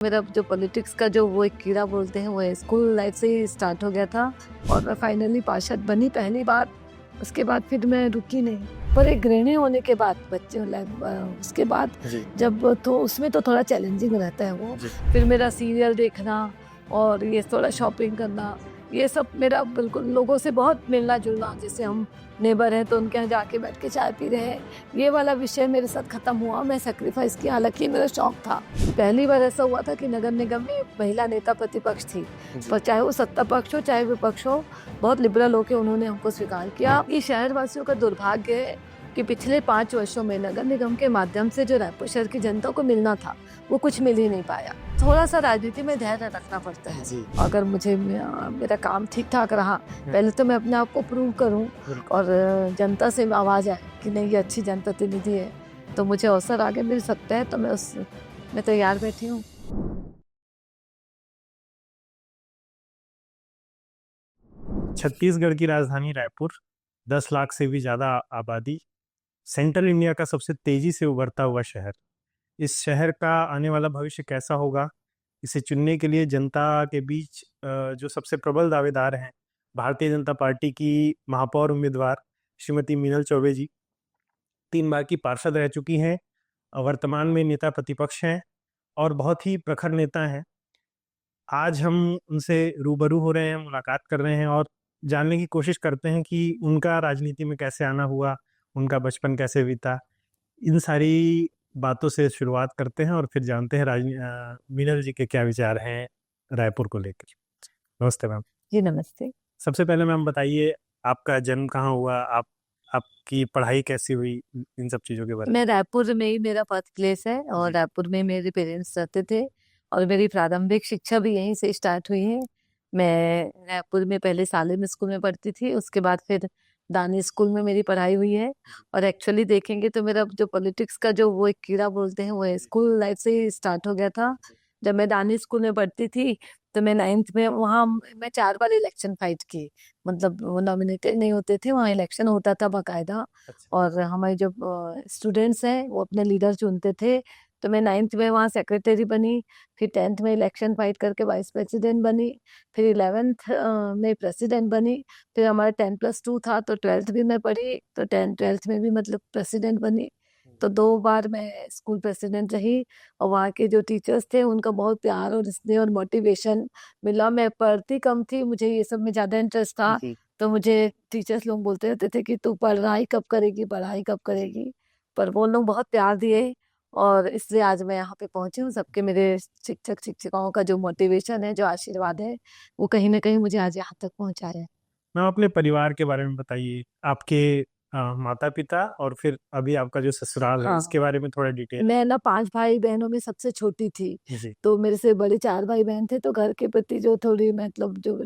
मेरा जो पॉलिटिक्स का जो वो एक कीड़ा बोलते हैं वो स्कूल लाइफ से ही स्टार्ट हो गया था और मैं फाइनली पार्षद बनी पहली बार। उसके बाद फिर मैं रुकी नहीं, पर एक गृहिणी होने के बाद बच्चे उसके बाद जब तो उसमें तो थोड़ा चैलेंजिंग रहता है वो। फिर मेरा सीरियल देखना और ये थोड़ा शॉपिंग करना, ये सब मेरा बिल्कुल लोगों से बहुत मिलना जुलना, जैसे हम नेबर हैं तो उनके यहाँ जाके बैठ के चाय पी रहे हैं, ये वाला विषय मेरे साथ ख़त्म हुआ। मैं सेक्रीफाइस किया, हालांकि मेरा शौक था। पहली बार ऐसा हुआ था कि नगर निगम में महिला नेता प्रतिपक्ष थी, पर चाहे वो सत्ता पक्ष हो चाहे विपक्ष हो, बहुत लिबरल होकर उन्होंने हमको स्वीकार किया। ये शहरवासियों का दुर्भाग्य है कि पिछले 5 वर्षों में नगर निगम के माध्यम से जो रायपुर शहर की जनता को मिलना था वो कुछ मिल ही नहीं पाया। थोड़ा सा राजनीति में धैर्य रखना पड़ता है। अगर मुझे मेरा काम ठीक ठाक रहा, पहले तो मैं अपने आप को प्रूव करूं और जनता से आवाज़ आए कि नहीं ये अच्छी जनप्रतिनिधि है, तो मुझे अवसर आगे मिल सकता है, तो मैं तैयार बैठी हूँ। छत्तीसगढ़ की राजधानी रायपुर, 10 लाख से भी ज़्यादा आबादी, सेंट्रल इंडिया का सबसे तेज़ी से उभरता हुआ शहर। इस शहर का आने वाला भविष्य कैसा होगा, इसे चुनने के लिए जनता के बीच जो सबसे प्रबल दावेदार हैं, भारतीय जनता पार्टी की महापौर उम्मीदवार श्रीमती मीनल चौबे जी 3 बार की पार्षद रह चुकी हैं, वर्तमान में नेता प्रतिपक्ष हैं और बहुत ही प्रखर नेता हैं। आज हम उनसे रूबरू हो रहे हैं, मुलाकात कर रहे हैं और जानने की कोशिश करते हैं कि उनका राजनीति में कैसे आना हुआ, उनका बचपन कैसे बीता। इन सारी बातों से शुरुआत करते हैं और फिर जानते हैं मीनल जी के क्या विचार हैं रायपुर को लेकर। नमस्ते मैम। जी नमस्ते। सबसे पहले मैम बताइए, आपका जन्म कहाँ हुआ, आपकी पढ़ाई कैसी हुई, इन सब चीज़ों के बारे में। मैं रायपुर में ही मेरा बर्थ प्लेस है और रायपुर में मेरे पेरेंट्स रहते थे और मेरी प्रारंभिक शिक्षा भी यहीं से स्टार्ट हुई है। मैं रायपुर में पहले सालेम स्कूल में पढ़ती थी, उसके बाद फिर दानी स्कूल में मेरी पढ़ाई हुई है। और एक्चुअली देखेंगे तो मेरा जो पॉलिटिक्स का जो वो एक कीड़ा बोलते हैं वो स्कूल लाइफ से ही स्टार्ट हो गया था। जब मैं दानी स्कूल में पढ़ती थी तो मैं 9th में वहाँ मैं 4 बार इलेक्शन फाइट की, मतलब वो नॉमिनेटेड नहीं होते थे, वहाँ इलेक्शन होता था बाकायदा। और हमारे जो स्टूडेंट्स हैं वो अपने लीडर चुनते थे। तो मैं 9th में वहाँ सेक्रेटरी बनी, फिर 10th में इलेक्शन फाइट करके वाइस प्रेसिडेंट बनी, फिर 11th में प्रेसिडेंट बनी। फिर हमारा 10+2 था तो 12th भी मैं पढ़ी, तो 12th में भी मतलब प्रेसिडेंट बनी। तो 2 बार मैं स्कूल प्रेसिडेंट रही और वहाँ के जो टीचर्स थे उनका बहुत प्यार और स्नेह और मोटिवेशन मिला। मैं पढ़ती कम थी, मुझे ये सब में ज़्यादा इंटरेस्ट था, तो मुझे टीचर्स लोग बोलते रहते थे कि तू पढ़ाई कब करेगी, पढ़ाई कब करेगी, पर वो लोग बहुत प्यार दिए और इसलिए आज मैं यहाँ पे पहुंची हूँ। सबके मेरे शिक्षक शिक्षिकाओं का जो मोटिवेशन है, जो आशीर्वाद है, वो कहीं ना कहीं मुझे आज यहाँ तक पहुँचाया है। मैम अपने परिवार के बारे में बताइए, आपके माता पिता और फिर अभी आपका जो ससुराल है, इसके बारे में थोड़ा डिटेल। मैं ना 5 भाई बहनों में सबसे छोटी थी, तो मेरे से बड़े 4 भाई बहन थे, तो घर के प्रति जो थोड़ी मतलब जो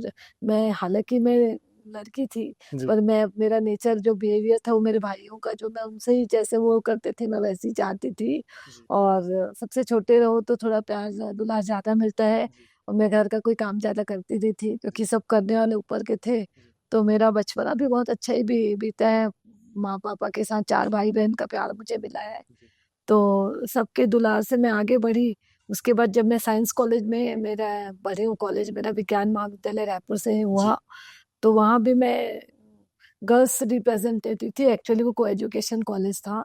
मैं, हालांकि मैं लड़की थी, पर मैं मेरा नेचर जो बिहेवियर था वो मेरे भाइयों का जो मैं उनसे ही जैसे वो करते थे मैं वैसे ही चाहती थी। और सबसे छोटे रहो तो थोड़ा प्यार दुलार ज्यादा मिलता है, और मैं घर का कोई काम ज्यादा करती नहीं थी क्योंकि सब करने वाले ऊपर के थे। तो मेरा बचपना भी बहुत अच्छा ही बीता है, माँ पापा के साथ 4 भाई बहन का प्यार मुझे मिला है, तो सबके दुलार से मैं आगे बढ़ी। उसके बाद जब मैं साइंस कॉलेज में मेरा पढ़ी हूँ, कॉलेज मेरा विज्ञान महाविद्यालय रायपुर से हुआ, तो वहाँ भी मैं गर्ल्स रिप्रेजेंटेटिव थी, एक्चुअली वो को एजुकेशन कॉलेज था।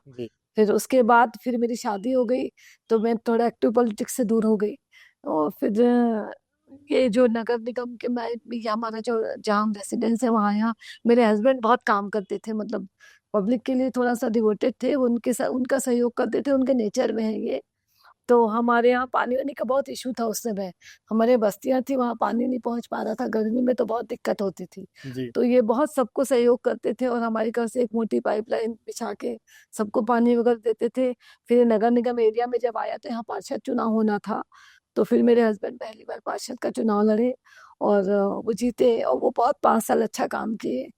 फिर उसके बाद फिर मेरी शादी हो गई तो मैं थोड़ा एक्टिव पॉलिटिक्स से दूर हो गई। और फिर ये जो नगर निगम के मैं या हमारा जो जहाँ रेसिडेंस है वहाँ, यहाँ मेरे हस्बैंड बहुत काम करते थे, मतलब पब्लिक के लिए थोड़ा सा डिवोटेड थे, उनके साथ उनका सहयोग करते थे, उनके नेचर में है ये। तो हमारे यहाँ पानी वानी का बहुत इशू था उस समय, हमारे बस्तियां थी वहाँ पानी नहीं पहुंच पा रहा था, गर्मी में तो बहुत दिक्कत होती थी। तो ये बहुत सबको सहयोग करते थे और हमारे घर से एक मोटी पाइपलाइन बिछा के सबको पानी वगैरह देते थे। फिर नगर निगम एरिया में जब आया तो यहाँ पार्षद चुनाव होना था, तो फिर मेरे हस्बैंड पहली बार पार्षद का चुनाव लड़े और वो जीते और वो बहुत 5 साल अच्छा काम किए।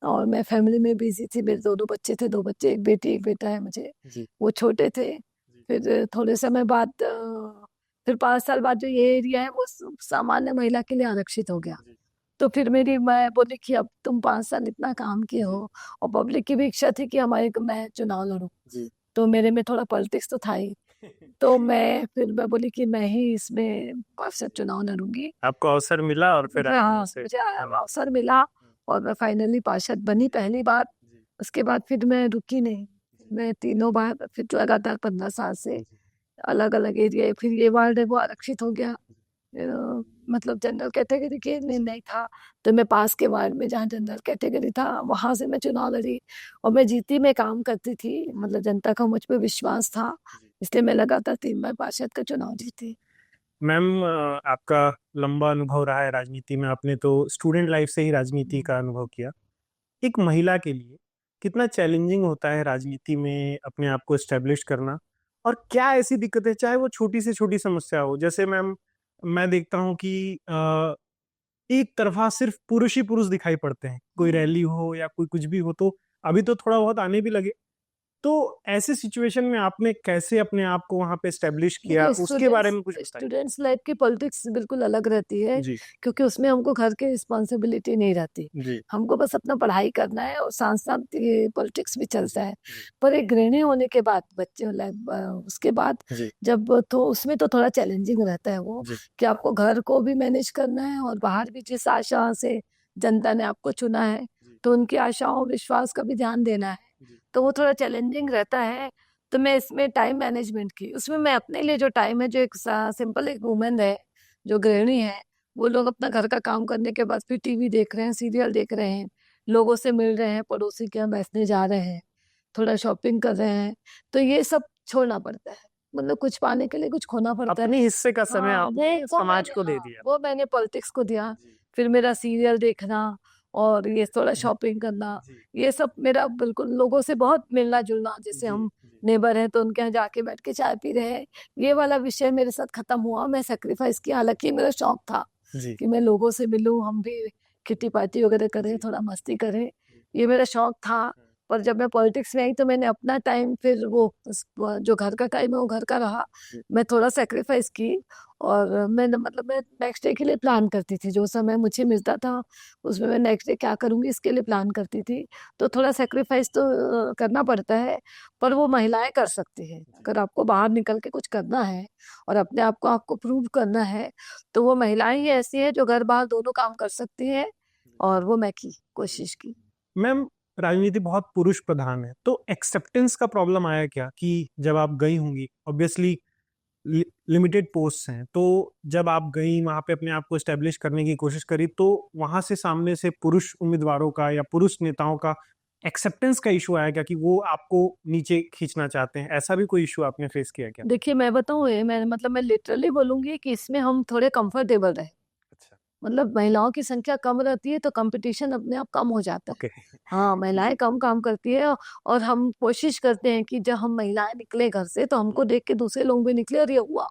और मैं फैमिली में बिजी थी, मेरे 2 बच्चे थे, 2 बच्चे, एक बेटी एक बेटा है मुझे, वो छोटे थे। फिर थोड़े समय बाद फिर 5 साल बाद जो ये एरिया है वो सामान्य महिला के लिए आरक्षित हो गया। तो फिर मेरी मैं बोली कि अब तुम 5 साल इतना काम किए हो, और पब्लिक की भी इच्छा थी कि हमारे मैं चुनाव लड़ूं, तो मेरे में थोड़ा पॉलिटिक्स तो था ही। तो मैं बोली कि मैं ही इसमें पार्षद चुनाव लड़ूंगी। आपको अवसर मिला और फिर हाँ, आपने उसे मुझे अवसर मिला और मैं फाइनली पार्षद बनी पहली बार। उसके बाद फिर मैं रुकी नहीं, मैं तीनों बार फिर लगातार 15 साल से अलग अलग एरिया, फिर ये वार्ड है वो आरक्षित हो गया। मतलब जनरल कैटेगरी के नहीं था, तो मैं पास के वार्ड में जहाँ जनरल कैटेगरी था वहां से मैं चुनाव लड़ी और मैं जीती, मैं काम करती थी, मतलब जनता का मुझ पे विश्वास था, इसलिए मैं लगातार 3 बार पार्षद का चुनाव जीती। मैम, आपका लंबा अनुभव रहा है राजनीति में, आपने तो स्टूडेंट लाइफ से ही राजनीति का अनुभव किया। एक महिला के लिए कितना चैलेंजिंग होता है राजनीति में अपने आप को एस्टेब्लिश करना, और क्या ऐसी दिक्कत है, चाहे वो छोटी से छोटी समस्या हो, जैसे मैम मैं देखता हूँ कि एक तरफा सिर्फ पुरुष ही पुरुष दिखाई पड़ते हैं, कोई रैली हो या कोई कुछ भी हो, तो अभी तो थोड़ा बहुत आने भी लगे। तो ऐसे सिचुएशन में आपने कैसे अपने आप को वहां पे एस्टेब्लिश किया, देखिए, उसके बारे में कुछ बताइए। स्टूडेंट्स लाइफ की पॉलिटिक्स बिल्कुल अलग रहती है, जी क्योंकि उसमें हमको घर की रिस्पॉन्सिबिलिटी नहीं रहती, जी हमको बस अपना पढ़ाई करना है और साथ साथ ये पॉलिटिक्स भी चलता है। पर एक गृहिणी होने के बाद बच्चे उसके बाद जी जब, तो उसमें तो थोड़ा चैलेंजिंग रहता है वो, जी कि आपको घर को भी मैनेज करना है और बाहर भी जिस आशा से जनता ने आपको चुना है तो उनकी आशाओं विश्वास का भी ध्यान देना है, तो वो थोड़ा चैलेंजिंग रहता है। तो मैं इसमें टाइम मैनेजमेंट की, उसमें मैं अपने लिए जो टाइम है, जो एक सिंपल एक वुमेन है, जो गृहिणी है, वो लोग अपना घर का काम करने के बाद फिर टीवी देख रहे हैं, सीरियल देख रहे हैं, लोगों से मिल रहे हैं, पड़ोसी के यहाँ बैठने जा रहे हैं, थोड़ा शॉपिंग कर रहे हैं, तो ये सब छोड़ना पड़ता है, मतलब कुछ पाने के लिए कुछ खोना पड़ता है। अपने हिस्से का समय हाँ, आपने वो समाज मैंने, को दे हाँ, दिया। वो मैंने पॉलिटिक्स को दिया। फिर मेरा सीरियल देखना और ये थोड़ा शॉपिंग करना, ये सब मेरा बिल्कुल, लोगों से बहुत मिलना जुलना, जैसे हम नेबर हैं तो उनके यहाँ जाके बैठ के चाय पी रहे हैं, ये वाला विषय मेरे साथ खत्म हुआ। मैं सेक्रीफाइस किया, हालांकि मेरा शौक था जी कि मैं लोगों से मिलूं, हम भी किटी पार्टी वगैरह करें, थोड़ा मस्ती करें, ये मेरा शौक था। पर जब मैं पॉलिटिक्स में आई तो मैंने अपना टाइम, फिर जो घर का टाइम है वो घर का रहा, मैं थोड़ा सेक्रीफाइस की। और मैं मतलब मैं नेक्स्ट डे के लिए प्लान करती थी, जो समय मुझे मिलता था उसमें मैं नेक्स्ट डे क्या करूंगी इसके लिए प्लान करती थी। तो थोड़ा सेक्रीफाइस तो करना पड़ता है, पर वो महिलाएं कर सकती हैं। अगर आपको बाहर निकल के कुछ करना है और अपने आप को आपको प्रूव करना है, तो वो महिलाएं ही ऐसी हैं जो घर बाहर दोनों काम कर सकती हैं, और वो मैं की कोशिश की। मैम, राजनीति बहुत पुरुष प्रधान है, तो एक्सेप्टेंस का प्रॉब्लम आया क्या कि जब आप गई होंगी, ऑब्वियसली लिमिटेड पोस्ट हैं, तो जब आप गई वहां पे अपने आप को एस्टेब्लिश करने की कोशिश करी, तो वहां से सामने से पुरुष उम्मीदवारों का या पुरुष नेताओं का एक्सेप्टेंस का इशू आया क्या कि वो आपको नीचे खींचना चाहते हैं, ऐसा भी कोई इशू आपने फेस किया क्या? देखिए, मैं बताऊँ, ये मैं मतलब मैं लिटरली बोलूंगी कि इसमें हम थोड़े कंफर्टेबल रहे। अच्छा। मतलब महिलाओं की संख्या कम रहती है तो कंपटीशन अपने आप कम हो जाता है। ओके। हाँ, महिलाएं कम काम करती है, और हम कोशिश करते हैं कि जब हम महिलाएं निकले घर से तो हमको देख के दूसरे लोग भी निकले, और ये हुआ।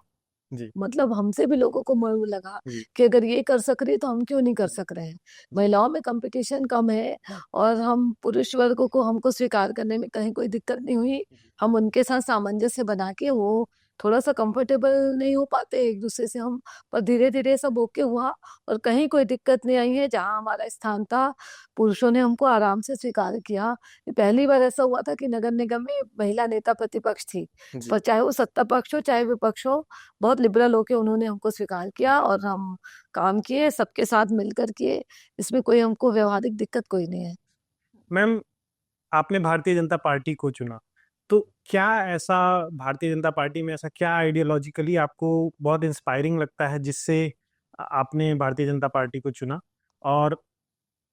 जी मतलब हमसे भी लोगों को मन लगा जी कि अगर ये कर सक रही है तो हम क्यों नहीं कर सक रहे हैं। महिलाओं में कंपटीशन कम है, और हम पुरुष वर्ग को, हमको स्वीकार करने में कहीं कोई दिक्कत नहीं हुई। हम उनके साथ सामंजस्य बना के, वो थोड़ा सा कंफर्टेबल नहीं हो पाते एक दूसरे से हम, पर धीरे धीरे सब ओके हुआ, और कहीं कोई दिक्कत नहीं आई है। जहाँ हमारा स्थान था, पुरुषों ने हमको आराम से स्वीकार किया। पहली बार ऐसा हुआ था कि नगर निगम में महिला नेता प्रतिपक्ष थी, जी। पर चाहे वो सत्ता पक्ष हो चाहे विपक्ष हो, बहुत लिबरल होके उन्होंने हमको स्वीकार किया, और हम काम किए, सबके साथ मिलकर किए, इसमें कोई हमको व्यवहारिक दिक्कत कोई नहीं है। मैम, आपने भारतीय जनता पार्टी को चुना, तो क्या ऐसा भारतीय जनता पार्टी में ऐसा क्या आइडियोलॉजिकली आपको बहुत इंस्पायरिंग लगता है जिससे आपने भारतीय जनता पार्टी को चुना, और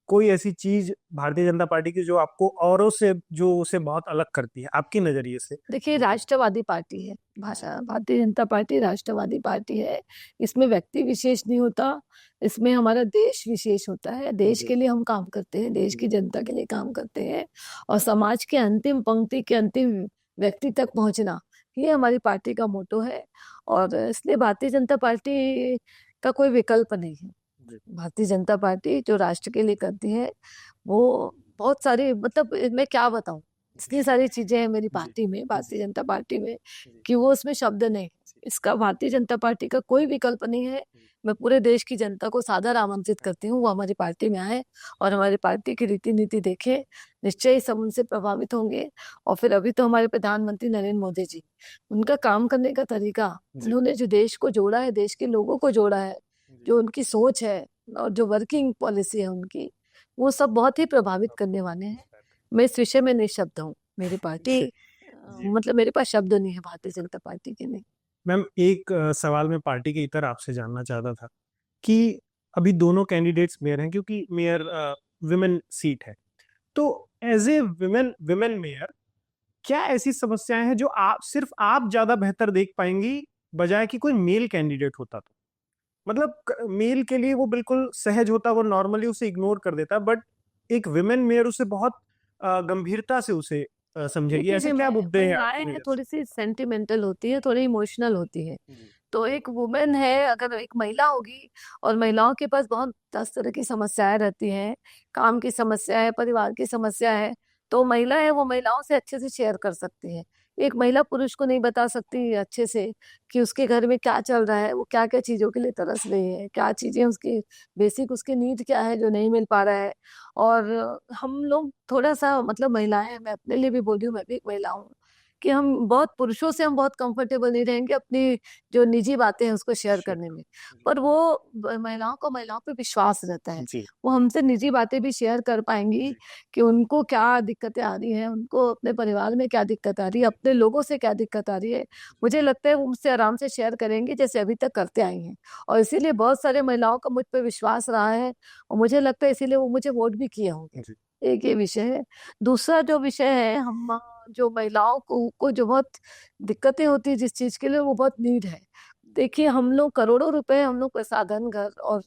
कोई ऐसी चीज भारतीय जनता पार्टी की जो आपको औरों से, जो उसे बहुत अलग करती है आपके नजरिए से? देखिए, राष्ट्रवादी पार्टी है, भाषा भारतीय जनता पार्टी राष्ट्रवादी पार्टी है। इसमें व्यक्ति विशेष नहीं होता, इसमें हमारा देश विशेष होता है। देश के लिए हम काम करते हैं, देश की जनता के लिए काम करते हैं, और समाज के अंतिम पंक्ति के अंतिम व्यक्ति तक पहुंचना, ये हमारी पार्टी का मोटो है। और इसलिए भारतीय जनता पार्टी का कोई विकल्प नहीं है। भारतीय जनता पार्टी जो राष्ट्र के लिए करती है, वो बहुत सारी, मतलब मैं क्या बताऊं, इतनी सारी चीजें हैं मेरी पार्टी में, भारतीय जनता पार्टी में, कि वो उसमें शब्द नहीं। इसका भारतीय जनता पार्टी का कोई विकल्प नहीं है। मैं पूरे देश की जनता को सादर आमंत्रित करती हूँ वो हमारी पार्टी में आए और हमारी पार्टी की रीति नीति देखे, निश्चय ही सब उनसे प्रभावित होंगे। और फिर अभी तो हमारे प्रधानमंत्री नरेंद्र मोदी जी, उनका काम करने का तरीका, उन्होंने जो देश को जोड़ा है, देश के लोगों को जोड़ा है, जो उनकी सोच है और जो वर्किंग पॉलिसी है उनकी, वो सब बहुत ही प्रभावित करने वाले हैं। मैं इस विषय में निःशब्द हूँ। मेरी पार्टी मतलब मेरे पास शब्द नहीं है भारतीय जनता पार्टी के लिए। मैम एक सवाल मैं पार्टी के इतर आपसे जानना चाहता था कि अभी दोनों कैंडिडेट्स मेयर हैं, क्योंकि मेयर विमेन सीट है, तो as a women women mayor क्या ऐसी समस्याएं हैं जो आप सिर्फ आप ज्यादा बेहतर देख पाएंगी बजाय कि कोई मेल कैंडिडेट होता? तो मतलब मेल के लिए वो बिल्कुल सहज होता, वो नॉर्मली उसे इग्नोर कर देता, बट एक विमेन मेयर उसे बहुत गंभीरता से उसे समझेगी। ऐसे क्या मुद्दे हैं आपकी महिलाएं नजर से? थोड़ी सी सेंटिमेंटल होती है, थोड़ी इमोशनल होती है। जी, तो एक वुमेन है, अगर एक महिला होगी और महिलाओं के पास बहुत 10 तरह की समस्याएं रहती हैं, काम की समस्या है, परिवार की समस्या है, तो महिला है वो महिलाओं से अच्छे से शेयर कर सकती है। एक महिला पुरुष को नहीं बता सकती अच्छे से कि उसके घर में क्या चल रहा है, वो क्या क्या चीजों के लिए तरस रही है, क्या चीजें उसकी बेसिक उसके नीड क्या है जो नहीं मिल पा रहा है। और हम लोग थोड़ा सा मतलब महिलाएं, मैं अपने लिए भी बोल रही हूँ, मैं भी एक महिला हूँ, कि हम बहुत पुरुषों से हम बहुत कंफर्टेबल नहीं रहेंगे अपनी जो निजी बातें हैं उसको शेयर करने में। पर वो महिलाओं को महिलाओं पे विश्वास रहता है, जी, वो हमसे निजी बातें भी शेयर कर पाएंगी कि उनको क्या दिक्कतें आ रही हैं, उनको अपने परिवार में क्या दिक्कत आ रही है, अपने लोगों से क्या दिक्कत आ रही है। मुझे लगता है वो मुझसे आराम से शेयर करेंगी जैसे अभी तक करते आई हैं। और इसीलिए बहुत सारे महिलाओं का मुझ पर विश्वास रहा है और मुझे लगता है इसीलिए वो मुझे वोट भी किए होंगे। जी, एक ये विषय है। दूसरा जो विषय है, हम जो महिलाओं को जो बहुत दिक्कतें होती है जिस चीज के लिए, वो बहुत नीड है। देखिए हम लोग करोड़ों रुपए हम लोग प्रसाधन, घर और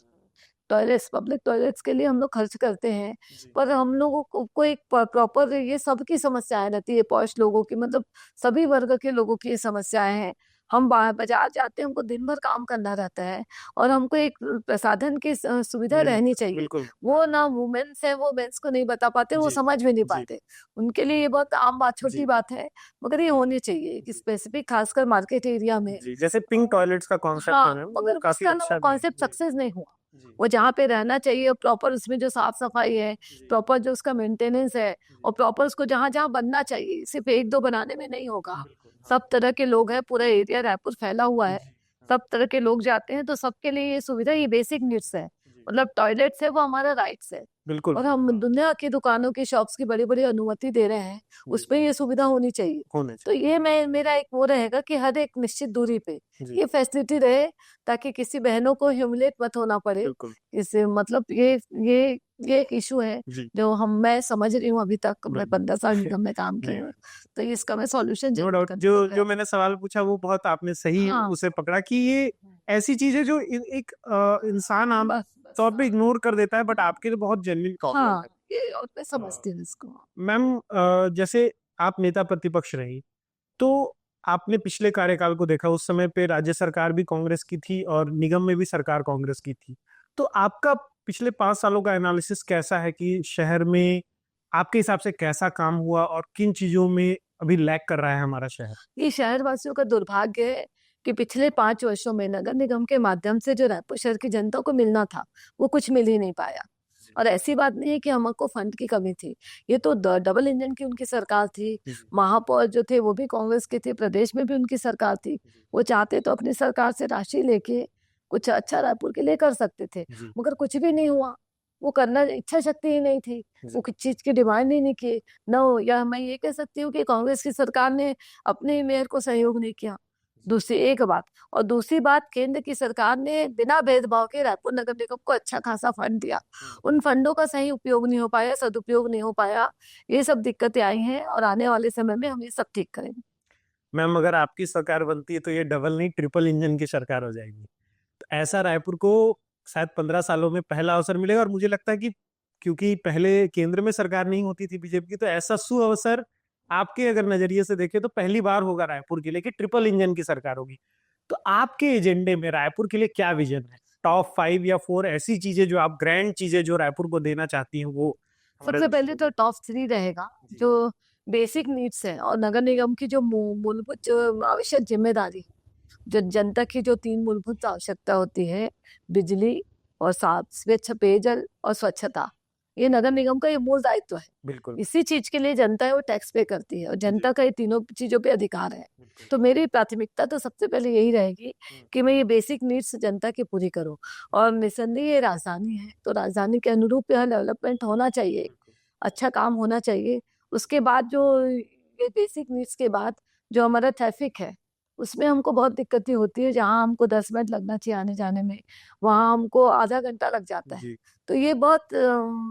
टॉयलेट्स, पब्लिक टॉयलेट्स के लिए हम लोग खर्च करते हैं। पर हम लोगों को एक प्रॉपर, ये सबकी समस्याएं रहती है, पॉश लोगों की, मतलब सभी वर्ग के लोगों की ये समस्याएं हैं। हम बाजार जाते हैं, हमको दिन भर काम करना रहता है और हमको एक प्रसाधन की सुविधा रहनी चाहिए। बिल्कुल, वो ना वुमेन्स है, वो मेंस को नहीं बता पाते, वो जी, समझ भी नहीं जी, पाते। उनके लिए ये बहुत आम बात, छोटी जी, बात है, मगर ये होनी चाहिए कि जी, स्पेसिफिक खासकर मार्केट एरिया में। जी, जैसे पिंक टॉयलेट्स का कॉन्सेप्ट हाँ, है मैम, वो मगर काफी उसका ना वो अच्छा भी है। कॉन्सेप्ट जी, सक्सेस नहीं हुआ। जी, वो जहाँ पे रहना चाहिए प्रॉपर, उसमें जो साफ सफाई है, जी, प्रॉपर जो उसका मेंटेनेंस है, जी, और प्रॉपर उसको जहाँ जहाँ बनना चाहिए, सिर्फ एक दो बनाने में नहीं होगा। बिल्कुल, हाँ, सब तरह के लोग हैं, पूरा एरिया रायपुर फैला हुआ है, जी, हाँ, सब तरह के लोग जाते हैं, तो सबके लिए ये सुविधा, ये बेसिक नीड्स है। जी, मतलब टॉयलेट्स है वो हमारा राइट्स है। बिल्कुल, और हम हाँ, दुनिया की दुकानों की, शॉप्स की बड़ी बड़ी अनुमति दे रहे हैं, जी, उसमें ये सुविधा होनी चाहिए। होने तो चाहिए। ये मैं, मेरा एक वो रहेगा कि हर एक निश्चित दूरी पे जी, ये फैसिलिटी रहे, ताकि किसी बहनों को ह्यूमिलेट मत होना पड़े। बिल्कुल, इससे मतलब ये ये एक इशू है जी, जो मैं समझ रही हूँ। अभी तक मैं बिल्कुल, 15 साल निगम में काम जी, किए हूँ, तो इसका मैं सॉल्यूशन नो जरूर डाउट। करने जो का जो प्रयास। मैंने सवाल पूछा वो बहुत आपने सही हाँ, उसे पकड़ा कि ये ऐसी चीज है जो एक इंसान आम बस बस तौर पे हाँ। इग्नोर कर देता है, बट आपके लिए बहुत जेन्युइन प्रॉब्लम हाँ, है। ये और मैं समझती हूँ इसको। मैम जैसे आप नेता प्रतिपक्ष रही, तो आपने पिछले कार्यकाल को देखा, उस समय पे राज्य सरकार भी कांग्रेस की थी और निगम में भी सरकार कांग्रेस की थी। तो आपका पिछले 5 सालों का एनालिसिस कैसा है कि शहर में आपके हिसाब से कैसा काम हुआ और किन चीजों में अभी लैग कर रहा है हमारा शहर? ये शहर वासियों का दुर्भाग्य है कि पिछले 5 वर्षों में नगर निगम के माध्यम से जो रायपुर शहर की जनता को मिलना था, वो कुछ मिल ही नहीं पाया। और ऐसी बात नहीं है कि हमको फंड की कमी थी, ये तो डबल इंजन की उनकी सरकार थी। जी, महापौर जो थे वो भी कांग्रेस के थे, प्रदेश में भी उनकी सरकार थी। जी, वो चाहते तो अपनी सरकार से राशि लेके कुछ अच्छा रायपुर के लिए कर सकते थे, जी, मगर कुछ भी नहीं हुआ। वो करना, इच्छा शक्ति ही नहीं थी, वो जी, किसी चीज की डिमांड ही नहीं की। न या मैं ये कह सकती हूँ कि कांग्रेस की सरकार ने अपने मेयर को सहयोग नहीं किया। दूसरी एक बात, और दूसरी बात, केंद्र की सरकार ने बिना भेदभाव के रायपुर नगर निगम को अच्छा खासा फंड दिया, उन फंडों का सही उपयोग नहीं हो पाया, सदुपयोग नहीं हो पाया। ये सब दिक्कतें आई हैं और आने वाले समय में हम ये सब ठीक करेंगे। मैम अगर आपकी सरकार बनती है तो ये डबल नहीं ट्रिपल इंजन की सरकार हो जाएगी। तो ऐसा रायपुर को शायद 15 सालों में पहला अवसर मिलेगा, और मुझे लगता है कि क्योंकि पहले केंद्र में सरकार नहीं होती थी बीजेपी की, तो ऐसा सुअवसर आपके अगर नजरिए से देखें तो पहली बार होगा रायपुर के लिए कि ट्रिपल इंजन की सरकार होगी। तो आपके एजेंडे में रायपुर के लिए क्या विजन है? टॉप 5 या 4 ऐसी चीजें जो आप, ग्रैंड चीजें जो रायपुर को देना चाहती हैं, वो हमारे सबसे पहले दर्शकों तो को। टॉप 3 रहेगा, जी, जो बेसिक नीड्स है और नगर निगम की जो मूलभूत जो आवश्यक जिम्मेदारी, जो जनता की जो 3 मूलभूत आवश्यकता होती है, बिजली और साफ स्वच्छ पेयजल और स्वच्छता, ये नगर निगम का ये मूल दायित्व है। बिल्कुल। इसी चीज के लिए जनता है वो टैक्स पे करती है और जी। जनता का ये तीनों चीजों पे अधिकार है। बिल्कुल। तो मेरी प्राथमिकता तो सबसे पहले यही रहेगी कि मैं ये बेसिक नीड्स जनता की पूरी करूं। और निसंदेह ये राजधानी है, तो राजधानी के अनुरूप यहाँ डेवलपमेंट होना चाहिए, बिल्कुल। अच्छा काम होना चाहिए। उसके बाद जो ये बेसिक नीड्स के बाद जो हमारा ट्रैफिक है, उसमें हमको बहुत दिक्कतें होती है। जहाँ हमको 10 मिनट लगना चाहिए आने जाने में, वहाँ हमको आधा घंटा लग जाता है। जी। तो ये बहुत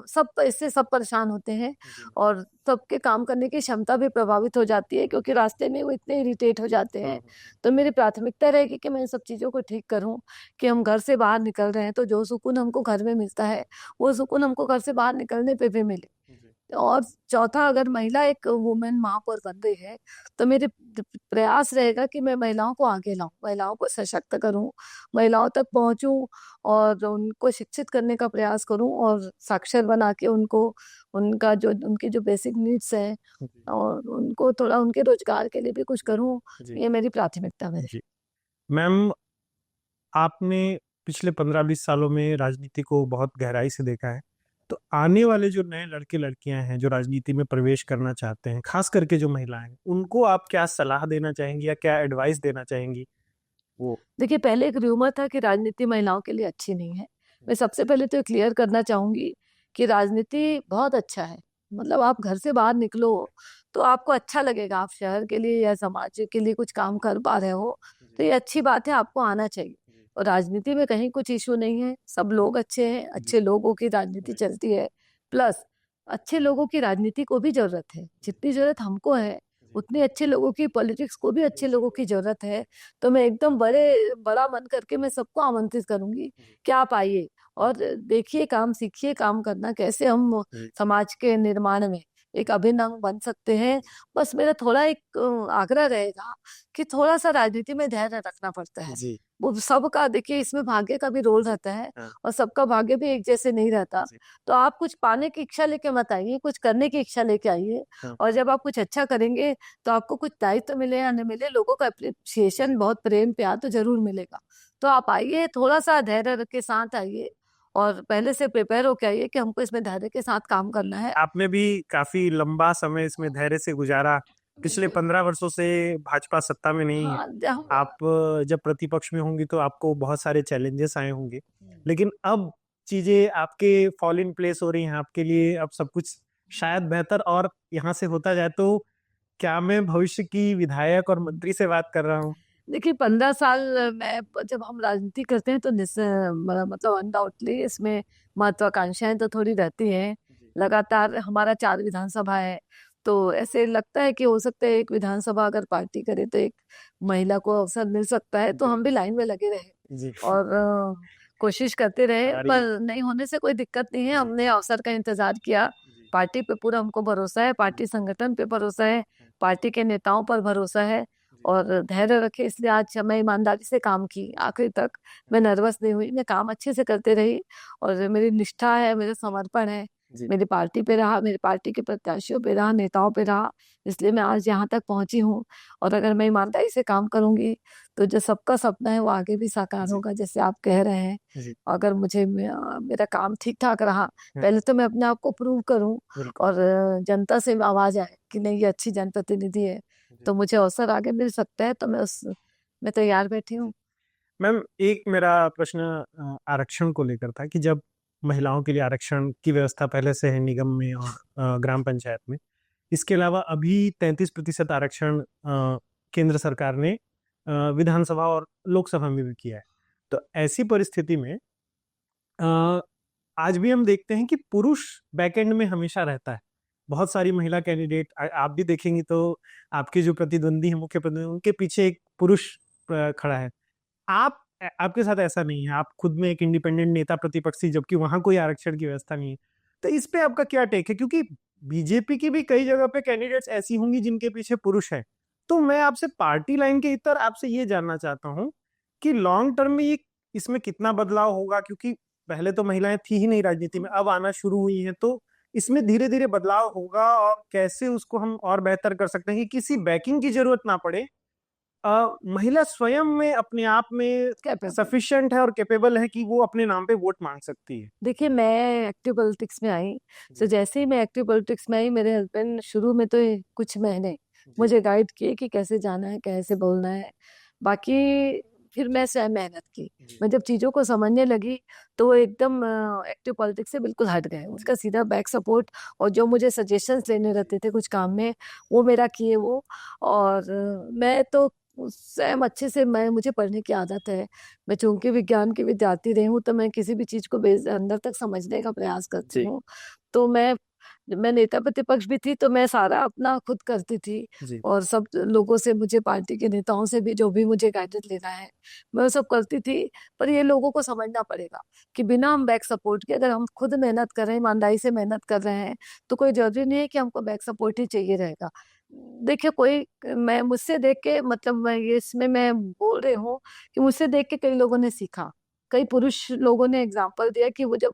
सब इससे सब परेशान होते हैं जी। और सबके काम करने की क्षमता भी प्रभावित हो जाती है, क्योंकि रास्ते में वो इतने इरिटेट हो जाते हैं। तो मेरी प्राथमिकता रहेगी कि मैं इन सब चीज़ों को ठीक करूं, कि हम घर से बाहर निकल रहे हैं तो जो सुकून हमको घर में मिलता है वो सुकून हमको घर से बाहर निकलने पे भी मिले। जी। और चौथा, अगर महिला एक वुमेन महापौर बन रही है तो मेरे प्रयास रहेगा कि मैं महिलाओं को आगे लाऊं, महिलाओं को सशक्त करूं, महिलाओं तक पहुंचूं और उनको शिक्षित करने का प्रयास करूं और साक्षर बना के उनको उनका जो उनकी जो बेसिक नीड्स है जी। और उनको थोड़ा उनके रोजगार के लिए भी कुछ करूं। जी। ये मेरी प्राथमिकता है। जी। मैम, आपने पिछले 15-20 सालों में राजनीति को बहुत गहराई से देखा है, तो आने वाले जो नए लड़के लड़कियां हैं जो राजनीति में प्रवेश करना चाहते हैं, खास करके जो महिलाएं हैं, उनको आप क्या सलाह देना चाहेंगी या क्या एडवाइस देना चाहेंगी? वो देखिए, पहले एक रूमर था कि राजनीति महिलाओं के लिए अच्छी नहीं है। मैं सबसे पहले तो क्लियर करना चाहूंगी कि राजनीति बहुत अच्छा है। मतलब आप घर से बाहर निकलो तो आपको अच्छा लगेगा, आप शहर के लिए या समाज के लिए कुछ काम कर पा रहे हो, तो ये अच्छी बात है, आपको आना चाहिए। और राजनीति में कहीं कुछ इशू नहीं है, सब लोग अच्छे हैं, अच्छे लोगों की राजनीति चलती है। प्लस अच्छे लोगों की राजनीति को भी जरूरत है, जितनी जरूरत हमको है उतनी अच्छे लोगों की पॉलिटिक्स को भी अच्छे लोगों की जरूरत है। तो मैं एकदम बड़ा मन करके मैं सबको आमंत्रित करूंगी कि आप आइए और देखिए, काम सीखिए, काम करना कैसे हम समाज के निर्माण में एक अभिन्न अंग बन सकते हैं। बस मेरा थोड़ा एक आग्रह रहेगा कि थोड़ा सा राजनीति में धैर्य रखना पड़ता है। जी। वो सबका, देखिए, इसमें भाग्य का भी रोल रहता है हाँ। और सबका भाग्य भी एक जैसे नहीं रहता। जी। तो आप कुछ पाने की इच्छा लेके मत आइए, कुछ करने की इच्छा लेके आइए। हाँ। और जब आप कुछ अच्छा करेंगे तो आपको कुछ दायित्व मिले या न मिले, लोगों का अप्रिसिएशन, बहुत प्रेम प्यार तो जरूर मिलेगा। तो आप आइए, थोड़ा सा धैर्य के साथ आइए और पहले से प्रिपेयर होके आइए कि हमको इसमें धैर्य के साथ काम करना है। आपने भी काफी लंबा समय इसमें धैर्य से गुजारा। पिछले बिल्कुल। 15 वर्षों से भाजपा सत्ता में नहीं है। हाँ, आप जब प्रतिपक्ष में होंगी तो आपको बहुत सारे चैलेंजेस आए होंगे, लेकिन अब चीजें आपके फॉल इन प्लेस हो रही हैं आपके लिए। अब सब कुछ शायद बेहतर और यहाँ से होता जाए। तो क्या मैं भविष्य की विधायक और मंत्री से बात कर रहा हूँ? देखिए, 15 साल में जब हम राजनीति करते हैं तो मतलब अनडाउटली इसमें महत्वाकांक्षाएं तो थोड़ी रहती हैं। लगातार हमारा 4 विधानसभा है, तो ऐसे लगता है कि हो सकता है एक विधानसभा अगर पार्टी करे तो एक महिला को अवसर मिल सकता है। तो हम भी लाइन में लगे रहे जी। और कोशिश करते रहे, हमारी पर नहीं होने से कोई दिक्कत नहीं है। हमने अवसर का इंतजार किया। पार्टी पे पूरा हमको भरोसा है, पार्टी संगठन पे भरोसा है, पार्टी के नेताओं पर भरोसा है और धैर्य रखे। इसलिए आज मैं ईमानदारी से काम की आखिरी तक। मैं नर्वस नहीं हुई, मैं काम अच्छे से करते रही और मेरी निष्ठा है, मेरा समर्पण है, जी। मेरी पार्टी पे रहा, मेरी पार्टी के प्रत्याशियों पे रहा, नेताओं पे रहा। इसलिए मैं आज यहाँ तक पहुंची हूँ। और अगर मैं ईमानदारी से काम करूंगी तो जो सबका सपना है वो आगे भी साकार जी। होगा, जैसे आप कह रहे हैं। जी। अगर मेरा काम ठीक ठाक रहा, हाँ। पहले तो मैं अपने आप को प्रूव करूं बिल्कुल। और जनता से आवाज आए कि नहीं, ये अच्छी जनप्रतिनिधि है, तो मुझे अवसर आगे मिल सकता है। तो मैं तैयार बैठी हूँ। मैम, एक मेरा प्रश्न आरक्षण को लेकर था कि जब महिलाओं के लिए आरक्षण की व्यवस्था पहले से है निगम में और ग्राम पंचायत में, इसके अलावा अभी 33% आरक्षण केंद्र सरकार ने विधानसभा और लोकसभा में भी किया है। तो ऐसी परिस्थिति में अ, आज भी हम देखते हैं कि पुरुष बैकएंड में हमेशा रहता है। बहुत सारी महिला कैंडिडेट आप भी देखेंगी तो आपके जो प्रतिद्वंदी है, मुख्य प्रतिद्वंदी, उनके पीछे एक पुरुष खड़ा है। आपके साथ ऐसा नहीं है। आप खुद में एक इंडिपेंडेंट नेता प्रतिपक्षी, जबकि वहां कोई आरक्षण की व्यवस्था नहीं है। तो इस पे आपका क्या टेक है? क्योंकि बीजेपी की भी कई जगह पे कैंडिडेट्स ऐसी होंगी जिनके पीछे पुरुष है। तो मैं आपसे पार्टी लाइन के इतर आपसे ये जानना चाहता हूँ कि लॉन्ग टर्म में ये इसमें कितना बदलाव होगा? क्योंकि पहले तो महिलाएं थी ही नहीं राजनीति में, अब आना शुरू हुई हैं। तो इसमें धीरे धीरे बदलाव होगा और कैसे उसको हम और बेहतर कर सकते हैं कि किसी बैकिंग की जरूरत ना पड़े, महिला स्वयं में अपने आप में कैपेबल। सफिशिएंट है और कैपेबल है कि वो अपने नाम पे वोट मांग सकती है? देखिए मैं एक्टिव पॉलिटिक्स में आई, तो जी। जैसे ही मैं एक्टिव पॉलिटिक्स में आई, मेरे हस्बैंड शुरू में तो कुछ महीने जी। मुझे गाइड किए कि कैसे जाना है, कैसे बोलना है। बाकी फिर मैं स्वयं मेहनत की। जी। मैं जब चीजों को समझने लगी तो वो एकदम एक्टिव पॉलिटिक्स से बिल्कुल हट गए। उसका सीधा बैक सपोर्ट, और जो मुझे सजेशंस लेने रहते थे कुछ काम में, वो मेरा किए वो। और मैं तो स्वयं अच्छे से, मैं मुझे पढ़ने की आदत है। मैं चूंकि विज्ञान की विद्यार्थी रही हूँ, तो मैं किसी भी चीज को अंदर तक समझने का प्रयास करती जी। हूँ। तो मैं नेता प्रतिपक्ष भी थी, तो मैं सारा अपना खुद करती थी। जी। और सब लोगों से, मुझे पार्टी के नेताओं से भी जो भी मुझे गाइडेंस लेना है, मैं वो सब करती थी। पर ये लोगों को समझना पड़ेगा कि बिना हम बैक सपोर्ट के, अगर हम खुद मेहनत कर रहे हैं, ईमानदारी से मेहनत कर रहे हैं, तो कोई जरूरी नहीं है कि हमको बैक सपोर्ट ही चाहिए रहेगा। देखिए कोई, मैं मुझसे देख के, मतलब मैं ये इसमें मैं बोल रही हूँ कि मुझसे देख के कई लोगों ने सीखा। कई पुरुष लोगों ने एग्जाम्पल दिया कि वो जब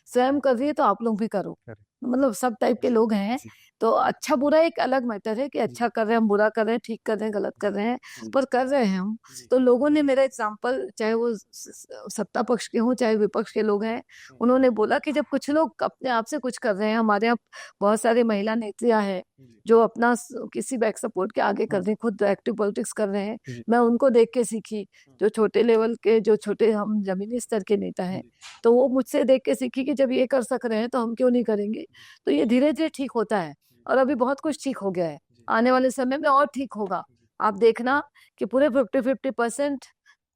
स्वयं कर रही है तो आप लोग भी करो। करेक्ट। मतलब सब टाइप के जी। लोग हैं। जी। तो अच्छा बुरा एक अलग मैटर है कि जी। अच्छा कर रहे हैं हम, बुरा कर रहे हैं, ठीक कर रहे हैं, गलत कर रहे हैं, जी। पर कर रहे हैं हम। जी। तो लोगों ने मेरा एग्जाम्पल, चाहे वो सत्ता पक्ष के हों चाहे विपक्ष के लोग हैं, उन्होंने बोला कि जब कुछ लोग अपने आप से कुछ कर रहे हैं, हमारे यहाँ बहुत सारी महिला नेत्रियां हैं जी। जो अपना किसी बैक सपोर्ट के आगे कर रही हैं, खुद एक्टिव पॉलिटिक्स कर रहे हैं। जी। मैं उनको देख के सीखी। जो छोटे लेवल के, जो छोटे हम जमीनी स्तर के नेता हैं, जी। तो वो मुझसे देख के सीखी कि जब ये कर सक रहे हैं तो हम क्यों नहीं करेंगे। तो ये धीरे धीरे ठीक होता है, और अभी बहुत कुछ ठीक हो गया है। आने वाले समय में और ठीक होगा। आप देखना कि पूरे 50-50%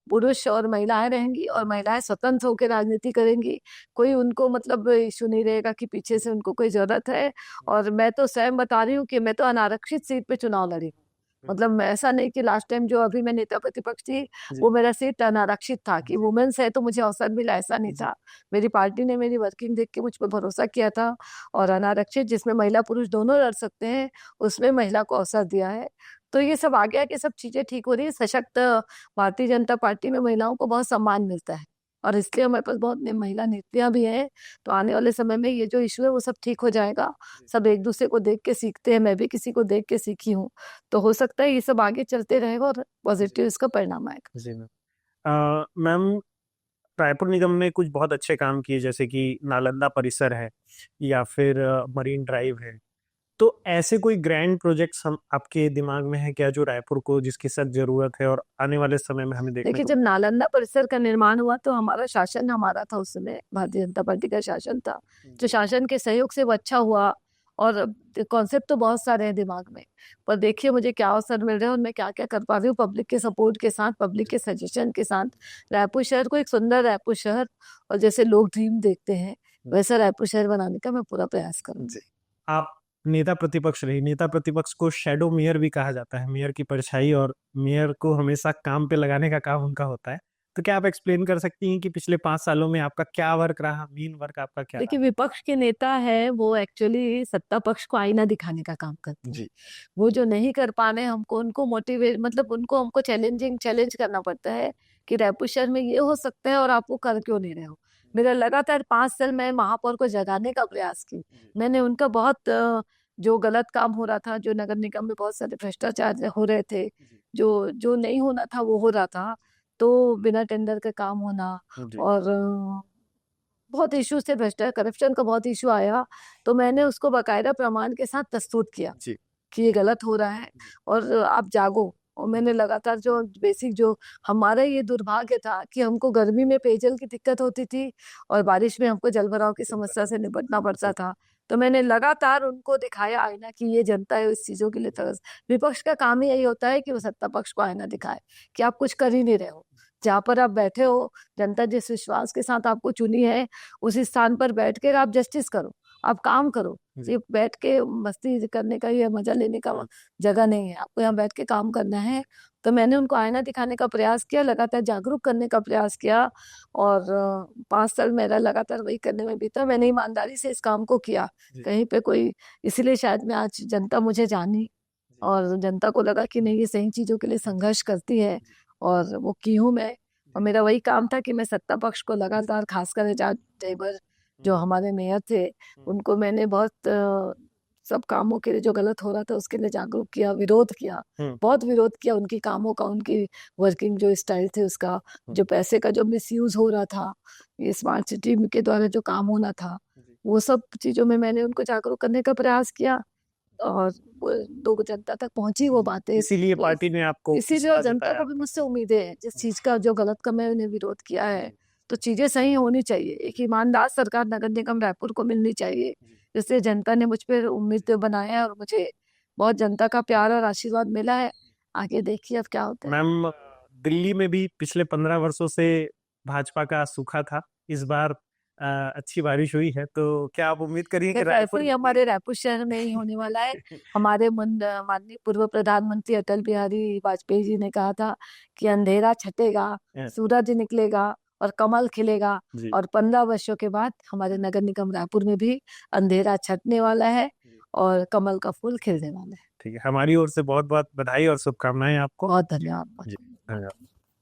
पुरुष और महिलाएं रहेंगी, और महिलाएं स्वतंत्र होकर राजनीति करेंगी। कोई उनको मतलब इशू नहीं रहेगा कि पीछे से उनको कोई जरूरत है। और मैं तो स्वयं बता रही हूँ कि मैं तो अनारक्षित सीट पे चुनाव लड़ी हूँ। मतलब ऐसा नहीं कि लास्ट टाइम जो अभी मैं नेता प्रतिपक्ष थी, जी। वो मेरा सीट अनारक्षित था कि वुमेन्स है तो मुझे अवसर मिला, ऐसा नहीं जी। था। मेरी पार्टी ने मेरी वर्किंग देख के मुझ पर भरोसा किया था, और अनारक्षित जिसमें महिला पुरुष दोनों लड़ सकते हैं, उसमें महिला को अवसर दिया है। तो ये सब आ गया कि सब चीजें ठीक हो रही है। सशक्त भारतीय जनता पार्टी में महिलाओं को बहुत सम्मान मिलता है, और इसलिए हमारे पास बहुत महिला नेत्रियां भी हैं। तो आने वाले समय में ये जो इशू है वो सब ठीक हो जाएगा। सब एक दूसरे को देख के सीखते हैं, मैं भी किसी को देख के सीखी हूँ। तो हो सकता है ये सब आगे चलते रहेगा और पॉजिटिव इसका परिणाम आएगा। जी मैम। मैम, रायपुर निगम ने कुछ बहुत अच्छे काम किए, जैसे कि नालंदा परिसर है या फिर मरीन ड्राइव है। तो ऐसे कोई ग्रैंड प्रोजेक्ट्स हम आपके दिमाग में है क्या, जो रायपुर को जिसकी सख्त जरूरत है और आने वाले समय में हमें देखने देखिए को? जब नालंदा परिसर का निर्माण हुआ तो हमारा शासन, हमारा था उस समय, भारतीय जनता पार्टी का शासन था। जो शासन के सहयोग से वो अच्छा हुआ। और कॉन्सेप्ट तो बहुत सारे हैं दिमाग में, पर देखिए मुझे क्या अवसर मिल रहा है और मैं क्या क्या कर पा रही हूँ पब्लिक के सपोर्ट के साथ, पब्लिक के सजेशन के साथ। रायपुर शहर को एक सुंदर रायपुर शहर, और जैसे लोग ड्रीम देखते हैं वैसा रायपुर शहर बनाने का मैं पूरा प्रयास करूंगी। आप नेता प्रतिपक्ष रही, नेता प्रतिपक्ष को शैडो मेयर भी कहा जाता है, मेयर की परछाई, और मेयर को हमेशा काम पे लगाने का काम उनका होता है। तो क्या आप एक्सप्लेन कर सकती हैं कि पिछले 5 सालों में आपका क्या वर्क रहा, मेन वर्क आपका क्या रहा? देखिए विपक्ष के नेता है वो एक्चुअली सत्ता पक्ष को आईना दिखाने का काम करते हैं। जी। वो जो नहीं कर पा रहे हमको उनको मोटिवेट, मतलब उनको हमको चैलेंज करना पड़ता है कि रायपुर शहर में ये हो सकता है और आप वो कर क्यों नहीं रहे हो। मेरा लगातार 5 साल मैं महापौर को जगाने का प्रयास की। मैंने उनका बहुत जो गलत काम हो रहा था, जो नगर निगम में बहुत सारे भ्रष्टाचार हो रहे थे, जो जो नहीं होना था वो हो रहा था। तो बिना टेंडर के काम होना, जी। और बहुत इश्यूज थे, भ्रष्टाचार करप्शन का बहुत इशू आया। तो मैंने उसको बाकायदा प्रमाण के साथ प्रस्तुत किया जी। कि ये गलत हो रहा है और आप जागो। और मैंने लगातार जो बेसिक, जो हमारा ये दुर्भाग्य था कि हमको गर्मी में पेयजल की दिक्कत होती थी और बारिश में हमको जल भराव की समस्या से निपटना पड़ता था। तो मैंने लगातार उनको दिखाया आईना कि ये जनता है, इस चीजों के लिए तरस। विपक्ष का काम ही यही होता है कि वो सत्ता पक्ष को आईना दिखाए कि आप कुछ कर ही नहीं रहे हो। जहाँ पर आप बैठे हो, जनता जिस विश्वास के साथ आपको चुनी है, उसी स्थान पर बैठ कर आप जस्टिस करो, आप काम करो। सिर्फ बैठ के मस्ती करने का या मजा लेने का जगह नहीं है, आपको यहाँ बैठ के काम करना है। तो मैंने उनको आईना दिखाने का प्रयास किया, लगातार जागरूक करने का प्रयास किया। और 5 साल मेरा लगातार वही करने में बीता। मैंने ईमानदारी से इस काम को किया, कहीं पे कोई, इसीलिए शायद मैं आज जनता मुझे जानी, और जनता को लगा कि नहीं ये सही चीजों के लिए संघर्ष करती है, और वो की हूँ मैं। और मेरा वही काम था कि मैं सत्ता पक्ष को लगातार, खासकर एजाज ढेबर जो हमारे मेयर थे, उनको मैंने बहुत सब कामों के लिए जो गलत हो रहा था उसके लिए जागरूक किया, विरोध किया, बहुत विरोध किया उनकी कामों का, उनकी वर्किंग जो स्टाइल थे उसका, जो पैसे का जो मिसयूज हो रहा था, ये स्मार्ट सिटी के द्वारा जो काम होना था, वो सब चीजों में मैंने उनको जागरूक करने का प्रयास किया और लोग जनता तक पहुंची वो बातें। इसीलिए पार्टी ने आपको इसीलिए जनता को भी मुझसे उम्मीदें हैं, जिस चीज का जो गलत का मैंने विरोध किया है तो चीजें सही होनी चाहिए। एक ईमानदार सरकार नगर निगम रायपुर को मिलनी चाहिए, जिससे जनता ने मुझ पर उम्मीद बनाया है और मुझे बहुत जनता का प्यार और आशीर्वाद मिला है। आगे देखिए अब क्या होता है। मैम, दिल्ली में भी पिछले 15 वर्षों से भाजपा का सूखा था, इस बार अच्छी बारिश हुई है, तो क्या आप उम्मीद करिए कि ऐसे ही हमारे रायपुर शहर में ही होने वाला है। हमारे माननीय पूर्व प्रधानमंत्री अटल बिहारी वाजपेयी जी ने कहा था कि अंधेरा छटेगा, सूरज निकलेगा और कमल खिलेगा, और 15 वर्षों के बाद हमारे नगर निगम रायपुर में भी अंधेरा छटने वाला है और कमल का फूल खिलने वाला है। ठीक है, हमारी ओर से बहुत बहुत बधाई और शुभकामनाएं आपको। बहुत धन्यवाद। जी, धन्यवाद।